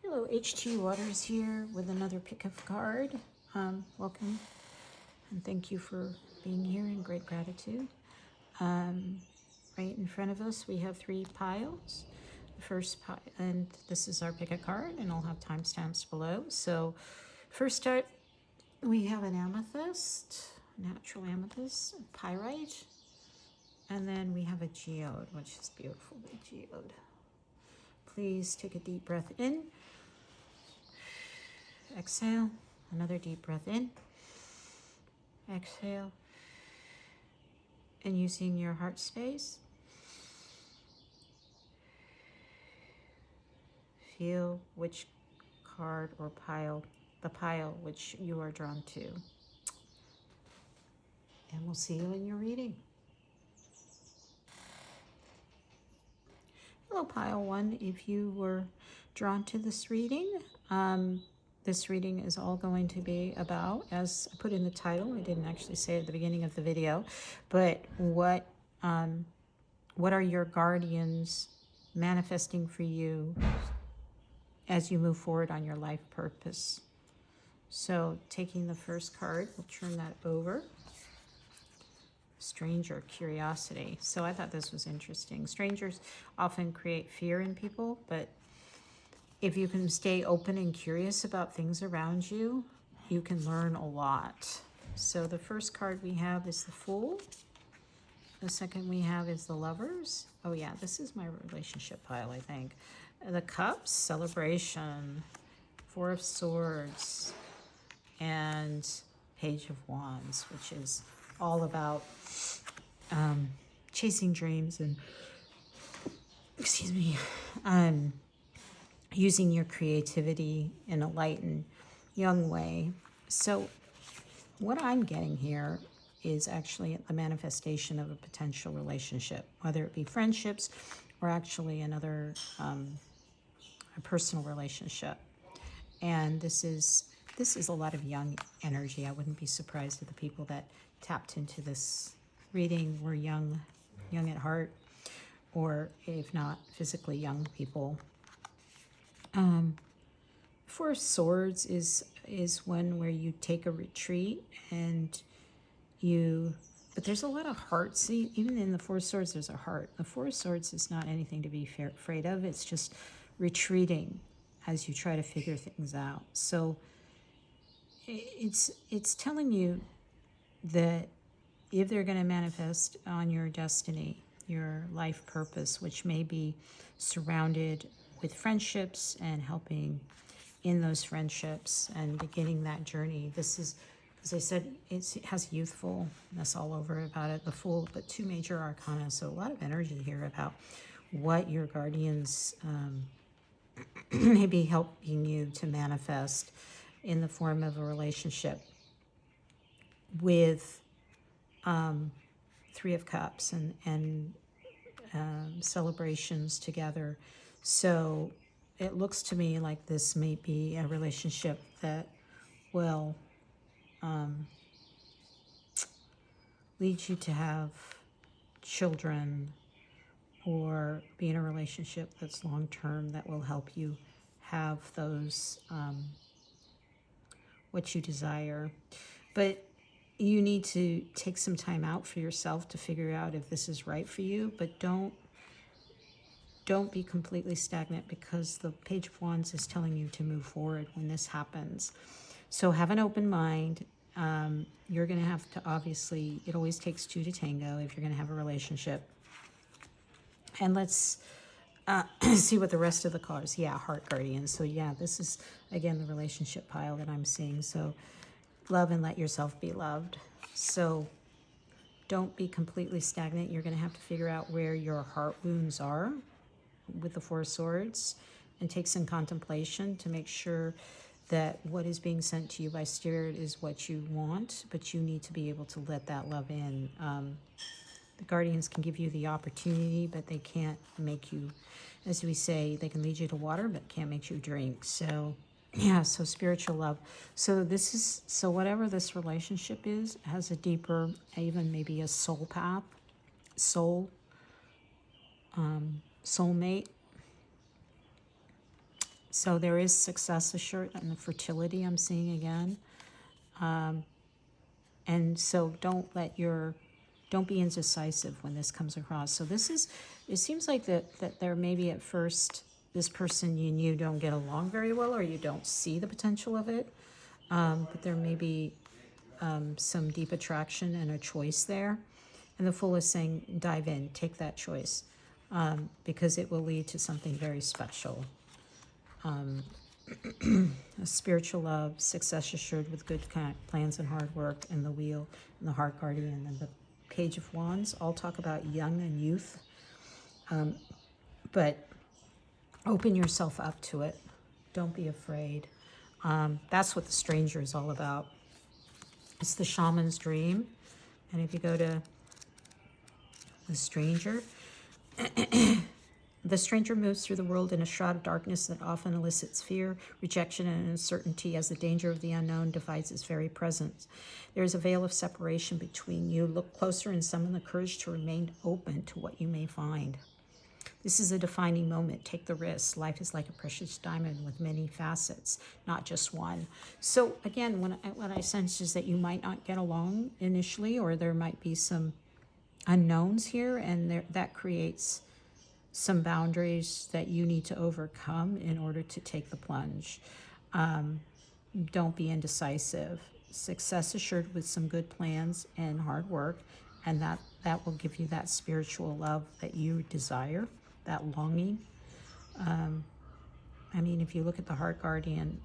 Hello, HT Waters here with another pick of card. Welcome and thank you for being here in great gratitude. Right in front of us we have three piles. The first pile, and this is our pick a card, and I'll have timestamps below. So first start, we have an amethyst, natural amethyst, pyrite, and then we have a geode, which is beautiful, the geode. Please take a deep breath in. Exhale, another deep breath in. Exhale. And using your heart space, feel which card or pile, the pile which you are drawn to. And we'll see you in your reading. Hello, pile one. If you were drawn to this reading, this reading is all going to be about, as I put in the title, I didn't actually say it at the beginning of the video, but what are your guardians manifesting for you as you move forward on your life purpose? So taking the first card, we'll turn that over. Stranger, curiosity. So I thought this was interesting. Strangers often create fear in people, but if you can stay open and curious about things around you, you can learn a lot. So the first card we have is the Fool. The second we have is the Lovers. Oh yeah, this is my relationship pile, I think. The Cups, celebration. Four of Swords. And Page of Wands, which is all about chasing dreams and, excuse me, using your creativity in a light and young way. So what I'm getting here is actually a manifestation of a potential relationship, whether it be friendships or actually another a personal relationship. And this is a lot of young energy. I wouldn't be surprised if the people that tapped into this reading were young at heart, or if not physically young people. Four of Swords is one where you take a retreat and but there's a lot of heart. See, even in the Four of Swords, there's a heart. The Four of Swords is not anything to be afraid of. It's just retreating as you try to figure things out. So it's telling you that if they're going to manifest on your destiny, your life purpose, which may be surrounded with friendships and helping in those friendships and beginning that journey. This is, as I said, it has youthfulness all over about it, the Fool, but two major arcana. So a lot of energy here about what your guardians may be helping you to manifest in the form of a relationship with Three of Cups and celebrations together. So it looks to me like this may be a relationship that will lead you to have children, or be in a relationship that's long-term that will help you have those what you desire. But you need to take some time out for yourself to figure out if this is right for you, but don't be completely stagnant, because the Page of Wands is telling you to move forward when this happens. So have an open mind. You're going to have to, obviously, it always takes two to tango if you're going to have a relationship. And let's see what the rest of the cards. Yeah, Heart Guardian. So yeah, this is, again, the relationship pile that I'm seeing. So love and let yourself be loved. So don't be completely stagnant. You're going to have to figure out where your heart wounds are with the Four of Swords, and take some contemplation to make sure that what is being sent to you by Spirit is what you want, but you need to be able to let that love in. The guardians can give you the opportunity, but they can't make you, as we say, they can lead you to water, but can't make you drink. So yeah, so spiritual love. So whatever this relationship is, has a deeper, even maybe a soul path, soulmate. So there is success assured and the fertility I'm seeing again. And so don't be indecisive when this comes across. So it seems like that there maybe at first this person and you don't get along very well, or you don't see the potential of it. But there may be some deep attraction and a choice there. And the Fool is saying, dive in, take that choice, because it will lead to something very special. A spiritual love, success assured with good plans and hard work, and the Wheel, and the Heart Guardian, and the Page of Wands all talk about young and youth. But open yourself up to it. Don't be afraid. That's what the Stranger is all about. It's the Shaman's Dream. And if you go to the Stranger, the stranger moves through the world in a shroud of darkness that often elicits fear, rejection, and uncertainty as the danger of the unknown divides its very presence. There is a veil of separation between you. Look closer and summon the courage to remain open to what you may find. This is a defining moment. Take the risk. Life is like a precious diamond with many facets, not just one. So again, what I sense is that you might not get along initially, or there might be some unknowns here, and that creates some boundaries that you need to overcome in order to take the plunge. Don't be indecisive. Success assured with some good plans and hard work, and that will give you that spiritual love that you desire, that longing. I mean, if you look at the Heart Guardian,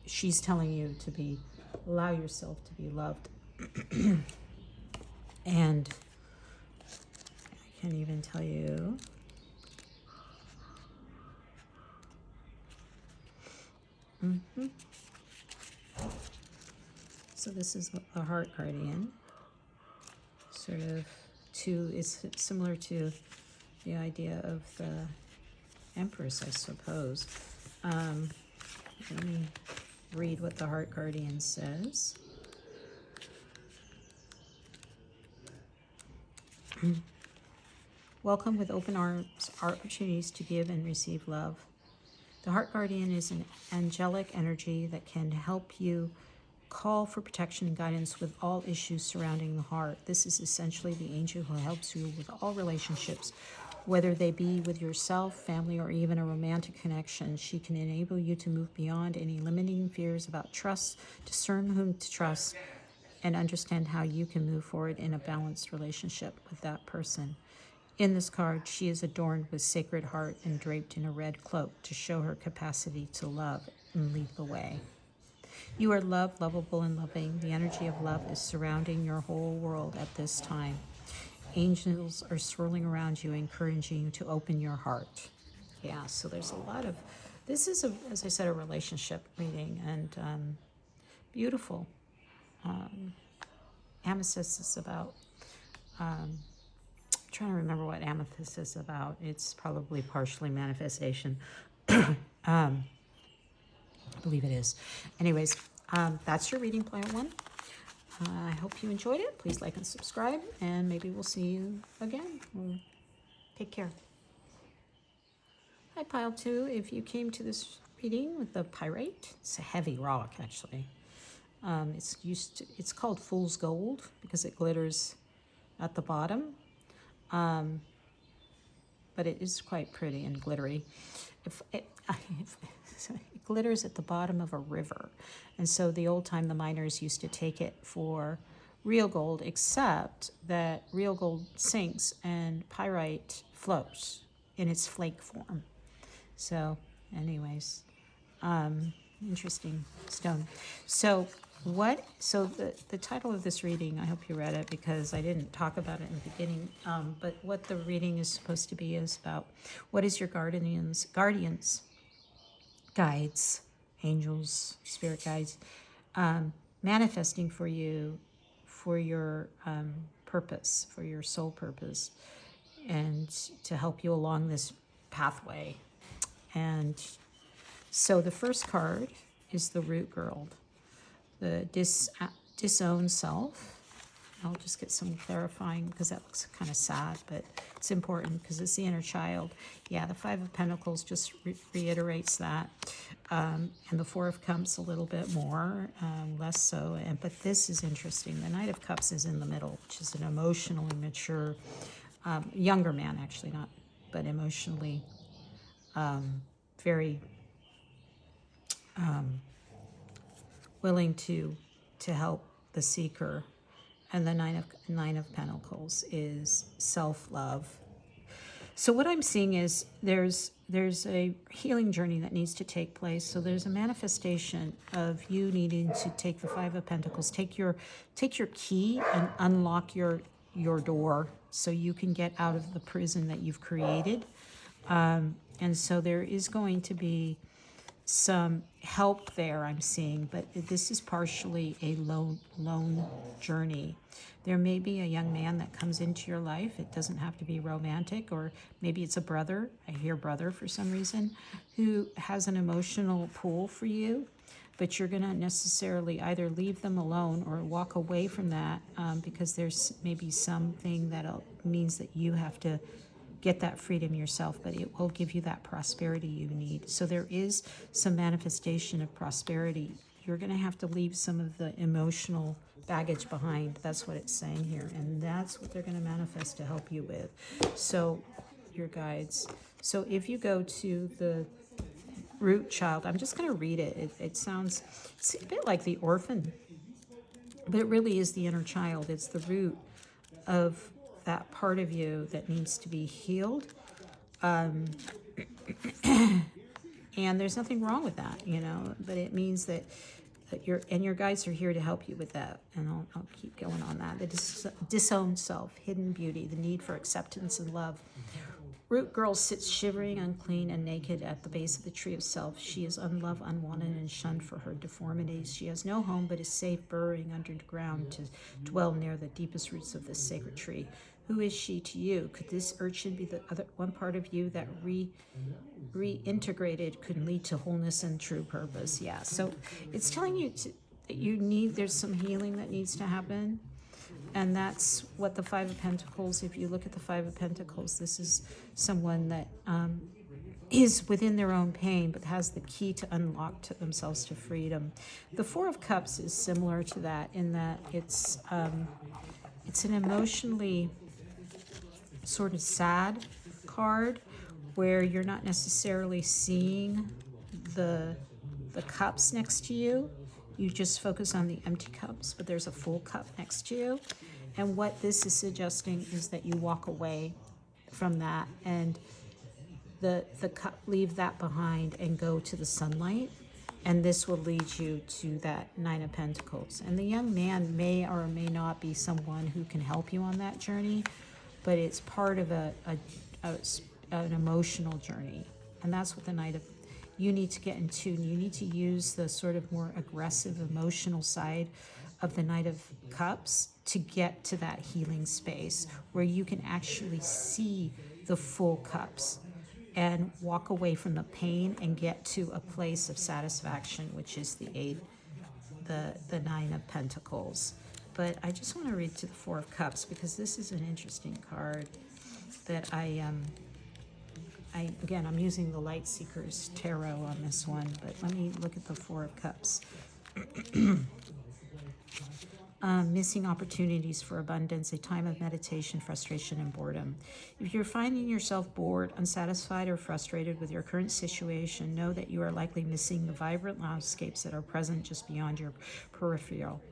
she's telling you to allow yourself to be loved. And I can't even tell you. So this is the Heart Guardian. Sort of it's similar to the idea of the Empress, I suppose. Let me read what the Heart Guardian says. Welcome with open arms, opportunities to give and receive love. The Heart Guardian is an angelic energy that can help you call for protection and guidance with all issues surrounding the heart. This is essentially the angel who helps you with all relationships, whether they be with yourself, family, or even a romantic connection. She can enable you to move beyond any limiting fears about trust, discern whom to trust, and understand how you can move forward in a balanced relationship with that person. In this card, she is adorned with sacred heart and draped in a red cloak to show her capacity to love and lead the way. You are loved, lovable, and loving. The energy of love is surrounding your whole world at this time. Angels are swirling around you, encouraging you to open your heart. Yeah, so there's a lot of, this is, as I said, a relationship reading, and beautiful. Amethyst is about, trying to remember what Amethyst is about. It's probably partially manifestation. I believe it is. Anyways, that's your reading, Pile 1. I hope you enjoyed it. Please like and subscribe, and maybe we'll see you again. Take care. Hi, Pile 2. If you came to this reading with the Pyrite, it's a heavy rock, actually. It's called Fool's Gold because it glitters at the bottom. But it is quite pretty and glittery. It glitters at the bottom of a river. And so the miners used to take it for real gold, except that real gold sinks and pyrite floats in its flake form. So anyways, interesting stone. So the title of this reading, I hope you read it because I didn't talk about it in the beginning, but what the reading is supposed to be is about what is your guardians, guides, angels, spirit guides, manifesting for you, for your purpose, for your soul purpose, and to help you along this pathway. And so the first card is the Root Girl, the disowned self. I'll just get some clarifying because that looks kind of sad, but it's important because it's the inner child. Yeah, the Five of Pentacles just reiterates that. and the Four of Cups a little bit more, less so. But this is interesting. The Knight of Cups is in the middle, which is an emotionally mature, younger man, actually, not, but emotionally very willing to help the seeker. And the Nine of Pentacles is self-love. So what I'm seeing is there's a healing journey that needs to take place. So there's a manifestation of you needing to take the Five of Pentacles, take your key and unlock your door so you can get out of the prison that you've created. And so there is going to be some help there, I'm seeing, but this is partially a lone journey. There may be a young man that comes into your life. It doesn't have to be romantic, or maybe it's a brother. I hear brother for some reason, who has an emotional pull for you, but you're going to necessarily either leave them alone or walk away from that because there's maybe something that means that you have to get that freedom yourself, but it will give you that prosperity you need. So there is some manifestation of prosperity. You're going to have to leave some of the emotional baggage behind. That's what it's saying here. And that's what they're going to manifest to help you with. So your guides. So if you go to the root child, I'm just going to read it. It sounds, it's a bit like the orphan, but it really is the inner child. It's the root of that part of you that needs to be healed. And there's nothing wrong with that, you know, but it means that your guides are here to help you with that. And I'll keep going on that. The disowned self, hidden beauty, the need for acceptance and love. Root girl sits shivering, unclean, and naked at the base of the tree of self. She is unloved, unwanted, and shunned for her deformities. She has no home but is safe burrowing underground to dwell near the deepest roots of this sacred tree. Who is she to you? Could this urchin be the other one part of you that reintegrated could lead to wholeness and true purpose? Yeah, so it's telling you that there's some healing that needs to happen. And that's what the Five of Pentacles, if you look at the Five of Pentacles, this is someone that is within their own pain, but has the key to unlock themselves to freedom. The Four of Cups is similar to that in that it's an emotionally sort of sad card where you're not necessarily seeing the cups next to you. You just focus on the empty cups, but there's a full cup next to you. And what this is suggesting is that you walk away from that and the cup, leave that behind and go to the sunlight. And this will lead you to that Nine of Pentacles. And the young man may or may not be someone who can help you on that journey, but it's part of an emotional journey. And that's what the Knight of, you need to get in tune. You need to use the sort of more aggressive emotional side of the Knight of Cups to get to that healing space where you can actually see the full cups and walk away from the pain and get to a place of satisfaction, which is the Nine of Pentacles. But I just want to read to the Four of Cups because this is an interesting card that I'm using the Light Seekers Tarot on this one, but let me look at the Four of Cups. Missing opportunities for abundance, a time of meditation, frustration, and boredom. If you're finding yourself bored, unsatisfied, or frustrated with your current situation, know that you are likely missing the vibrant landscapes that are present just beyond your peripheral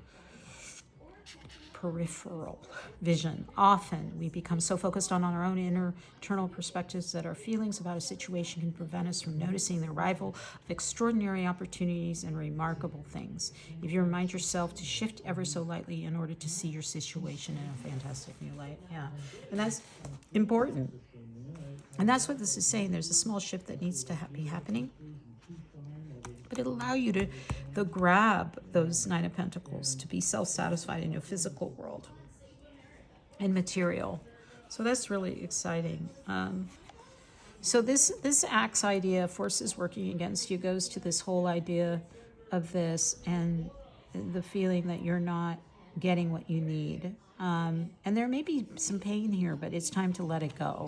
vision. Often we become so focused on our own internal perspectives that our feelings about a situation can prevent us from noticing the arrival of extraordinary opportunities and remarkable things. If you remind yourself to shift ever so lightly in order to see your situation in a fantastic new light. Yeah, and that's important. And that's what this is saying. There's a small shift that needs to be happening. But it'll allow you to grab those Nine of Pentacles to be self-satisfied in your physical world and material. So that's really exciting. So this axe idea, forces working against you, goes to this whole idea of this and the feeling that you're not getting what you need. And there may be some pain here, but it's time to let it go.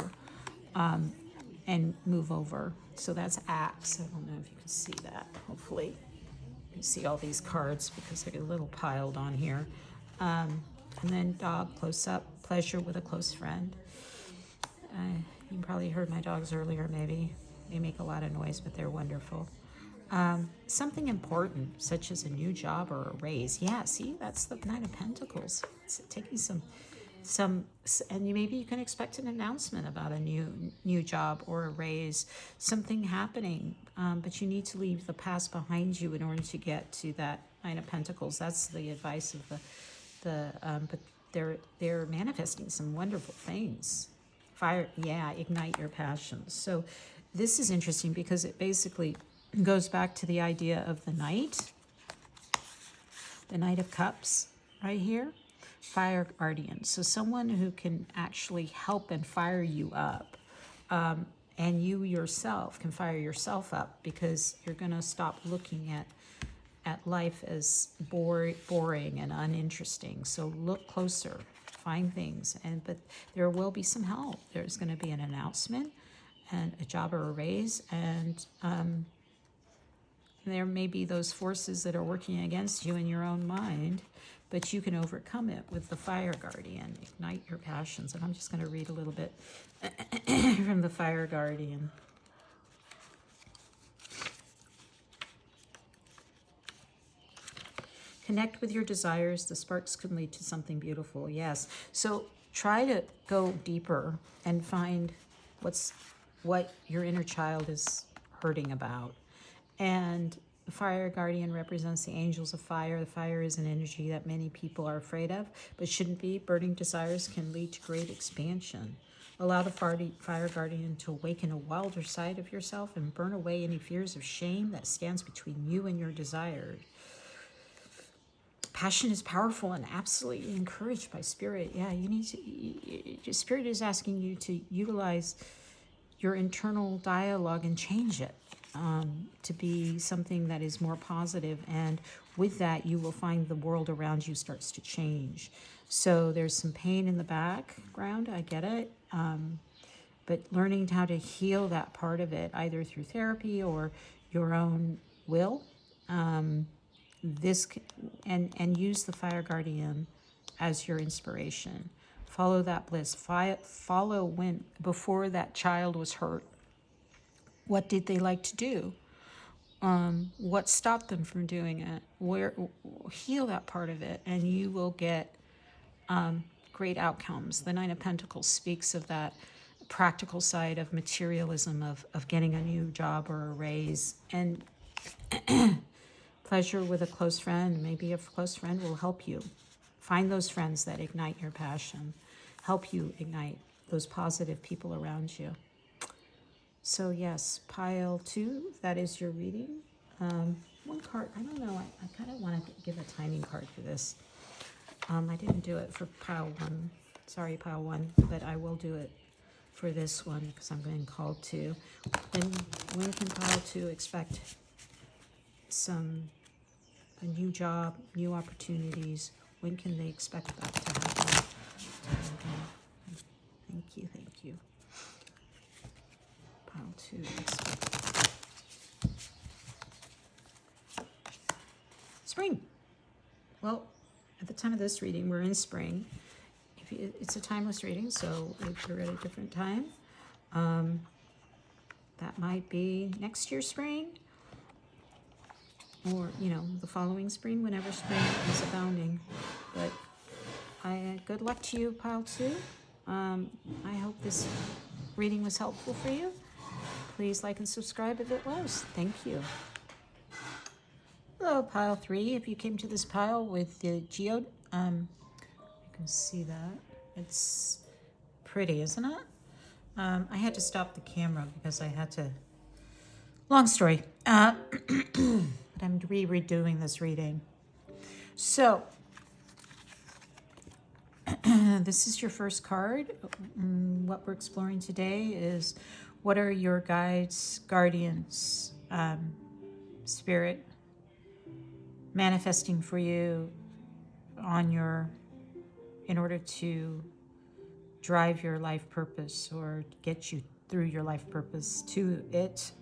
and move over. So that's axe. I don't know if you can see that. Hopefully you can see all these cards because they're a little piled on here. And then dog, close up, pleasure with a close friend. You probably heard my dogs earlier, maybe. They make a lot of noise, but they're wonderful. Something important, such as a new job or a raise. Yeah, see, that's the Knight of Pentacles. It's taking some, and maybe you can expect an announcement about a new job or a raise, something happening. But you need to leave the past behind you in order to get to that Knight of Pentacles. That's the advice of but they're manifesting some wonderful things. Fire, yeah, ignite your passions. So this is interesting because it basically goes back to the idea of the Knight of Cups right here, fire guardian. So someone who can actually help and fire you up. And you yourself can fire yourself up because you're going to stop looking at life as boring and uninteresting. So look closer, find things, but there will be some help. There's going to be an announcement and a job or a raise, and there may be those forces that are working against you in your own mind, but you can overcome it with the fire guardian. Ignite your passions. And I'm just going to read a little bit from the fire guardian. Connect with your desires. The sparks can lead to something beautiful. Yes. So try to go deeper and find what your inner child is hurting about. And the fire guardian represents the angels of fire. The fire is an energy that many people are afraid of, but shouldn't be. Burning desires can lead to great expansion. Allow the fire guardian to awaken a wilder side of yourself and burn away any fears of shame that stands between you and your desires. Passion is powerful and absolutely encouraged by Spirit. Yeah, Spirit is asking you to utilize your internal dialogue and change it to be something that is more positive. And with that, you will find the world around you starts to change. So there's some pain in the background. I get it. But learning how to heal that part of it, either through therapy or your own will, and use the fire guardian as your inspiration. Follow that bliss. Follow when before that child was hurt. What did they like to do? What stopped them from doing it? Heal that part of it, and you will get great outcomes. The Nine of Pentacles speaks of that practical side of materialism, of getting a new job or a raise, and pleasure with a close friend. Maybe a close friend will help you. Find those friends that ignite your passion, help you ignite those positive people around you. So yes, pile 2, that is your reading. One card, I don't know, I kind of want to give a timing card for this. I didn't do it for pile 1. Sorry, pile 1, but I will do it for this one because I'm being called to. Then when can pile 2 expect a new job, new opportunities? When can they expect that to happen? Thank you. Pile 2, expect. Spring. Well, at the time of this reading, we're in spring. It's a timeless reading, so if you're at a different time, that might be next year's spring, or the following spring, whenever spring is abounding. But good luck to you, pile 2. I hope this reading was helpful for you. Please like and subscribe if it was. Thank you. Hello, pile 3. If you came to this pile with the Geode, you can see that. It's pretty, isn't it? I had to stop the camera because I had to... Long story. But I'm redoing this reading. So, this is your first card. What we're exploring today is, what are your guides, guardians, Spirit manifesting for you in order to drive your life purpose or get you through your life purpose to it.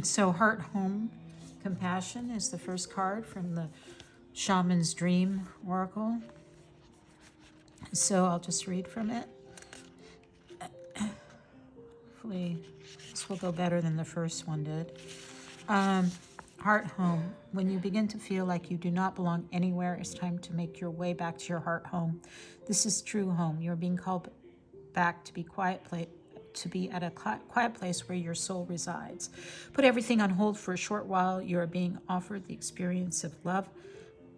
So heart, home, compassion is the first card from the Shaman's Dream Oracle. So I'll just read from it. Hopefully this will go better than the first one did. Heart home. When you begin to feel like you do not belong anywhere, it's time to make your way back to your heart home. This is true home. You're being called back to be at a quiet place where your soul resides. Put everything on hold for a short while. You are being offered the experience of love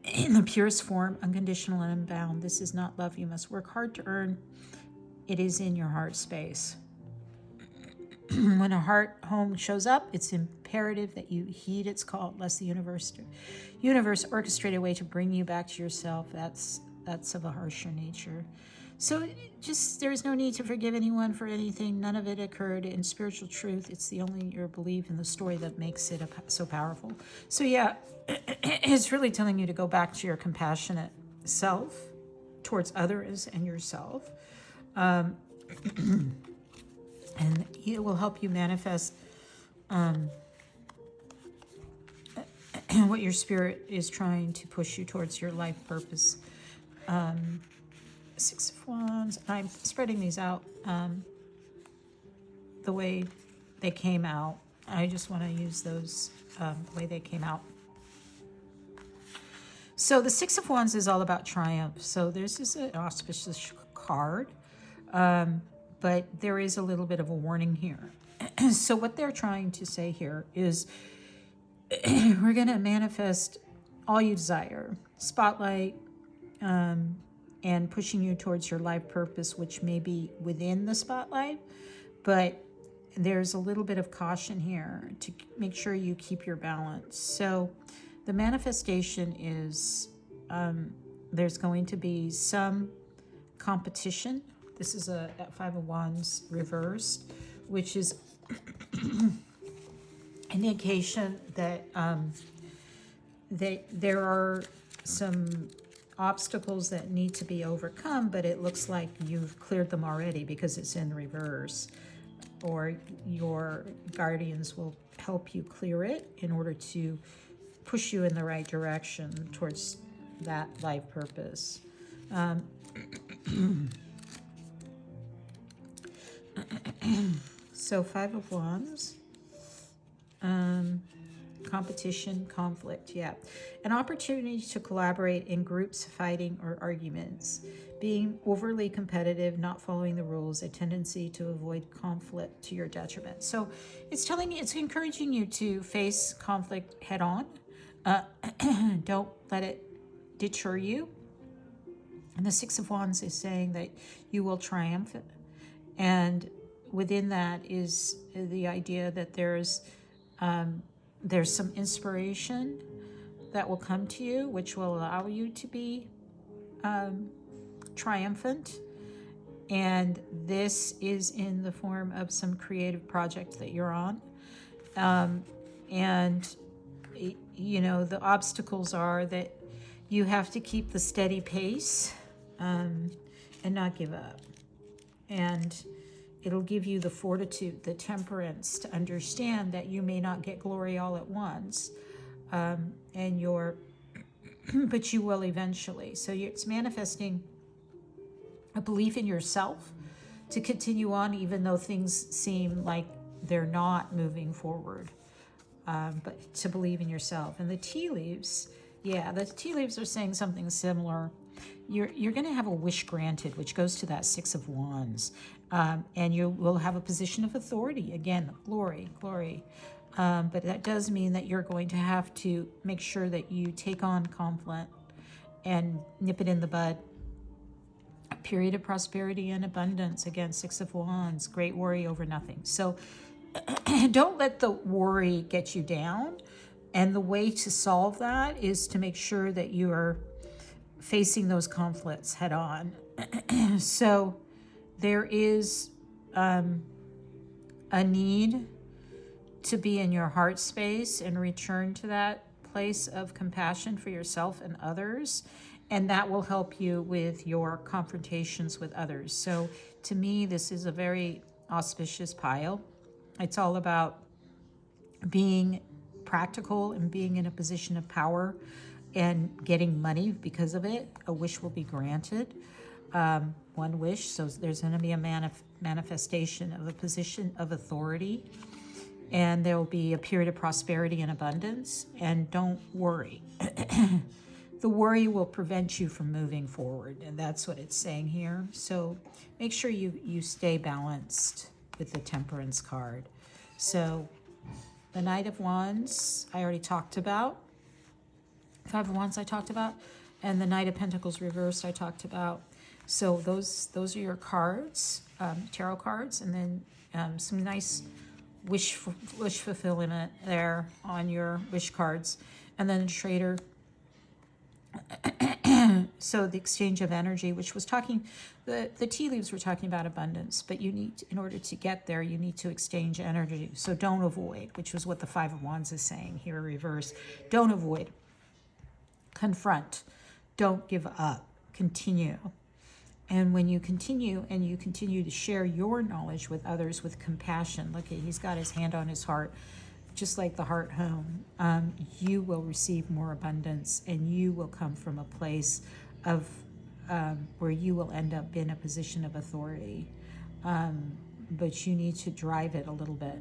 in the purest form, unconditional and unbound. This is not love you must work hard to earn. It is in your heart space. When a heart home shows up, it's imperative that you heed its call, lest the universe orchestrate a way to bring you back to yourself. That's of a harsher nature. So just, there's no need to forgive anyone for anything. None of it occurred in spiritual truth. It's the only your belief in the story that makes it so powerful. So yeah, it's really telling you to go back to your compassionate self towards others and yourself. And it will help you manifest what your spirit is trying to push you towards your life purpose. Six of Wands. I'm spreading these out the way they came out. I just want to use those the way they came out. So the Six of Wands is all about triumph. So this is an auspicious card. But there is a little bit of a warning here. So what they're trying to say here is we're going to manifest all you desire. Spotlight and pushing you towards your life purpose, which may be within the spotlight. But there's a little bit of caution here to make sure you keep your balance. So the manifestation is there's going to be some competition. This is a Five of Wands reversed, which is an indication that there are some obstacles that need to be overcome, but it looks like you've cleared them already because it's in reverse, or your guardians will help you clear it in order to push you in the right direction towards that life purpose. So Five of Wands, competition, conflict, yeah. An opportunity to collaborate in groups, fighting, or arguments. Being overly competitive, not following the rules, a tendency to avoid conflict to your detriment. So it's encouraging you to face conflict head on. Don't let it deter you. And the Six of Wands is saying that you will triumph. And within that is the idea that there's some inspiration that will come to you, which will allow you to be triumphant. And this is in the form of some creative project that you're on. And, you know, the obstacles are that you have to keep the steady pace and not give up. And it'll give you the fortitude, the temperance to understand that you may not get glory all at once, but you will eventually. So it's manifesting a belief in yourself to continue on, even though things seem like they're not moving forward, but to believe in yourself. And the tea leaves, the tea leaves are saying something similar. You're going to have a wish granted, which goes to that Six of Wands. And you will have a position of authority. Again, glory. But that does mean that you're going to have to make sure that you take on conflict and nip it in the bud. A period of prosperity and abundance. Again, Six of Wands, great worry over nothing. So don't let the worry get you down. And the way to solve that is to make sure that you are facing those conflicts head on. So there is a need to be in your heart space and return to that place of compassion for yourself and others, And that will help you with your confrontations with others. So to me, this is a very auspicious pile. It's all about being practical and being in a position of power and getting money because of it. A wish will be granted. One wish. So there's going to be a manifestation of a position of authority. And there will be a period of prosperity and abundance. And don't worry. The worry will prevent you from moving forward, and that's what it's saying here. So make sure you stay balanced with the Temperance card. So the Knight of Wands, I already talked about. Five of Wands I talked about. And the Knight of Pentacles reversed I talked about. So those are your cards, tarot cards, and then some nice wish fulfillment there on your wish cards. And then the Trader. So the exchange of energy, which was talking, the tea leaves were talking about abundance, but you need, in order to get there, you need to exchange energy. So don't avoid, which was what the Five of Wands is saying here, reverse. Don't avoid. Confront. Don't give up. Continue. And when you continue and you continue to share your knowledge with others with compassion, look, he's got his hand on his heart, just like the heart home, you will receive more abundance, and you will come from a place of where you will end up in a position of authority. But you need to drive it a little bit.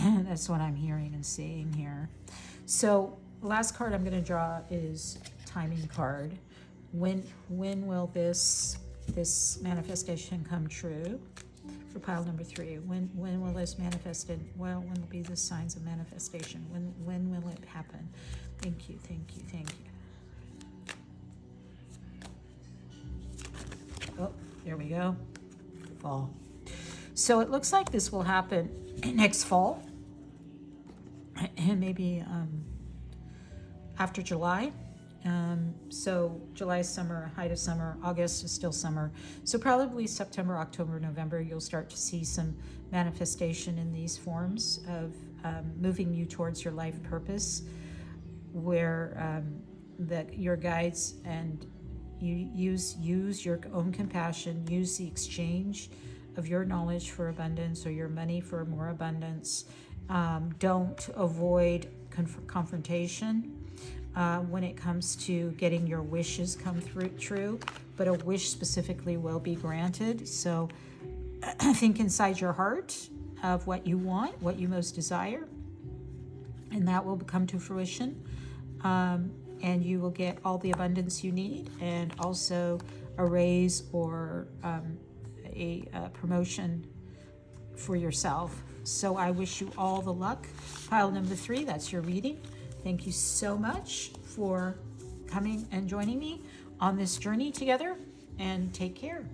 That's what I'm hearing and seeing here. So last card I'm going to draw is timing card. When will this manifestation come true? For pile number 3, when will this manifest? Well, when will be the signs of manifestation? When will it happen? Thank you, thank you, thank you. Oh, there we go. Fall. So it looks like this will happen next fall, and maybe after July. So July is summer, height of summer, August is still summer. So probably September, October, November, you'll start to see some manifestation in these forms of moving you towards your life purpose, where your guides and you use your own compassion, use the exchange of your knowledge for abundance or your money for more abundance. Don't avoid confrontation. When it comes to getting your wishes come true, but a wish specifically will be granted. So think inside your heart of what you want, what you most desire, and that will come to fruition. And you will get all the abundance you need, and also a raise or a promotion for yourself. So I wish you all the luck. Pile number 3, that's your reading. Thank you so much for coming and joining me on this journey together, and take care.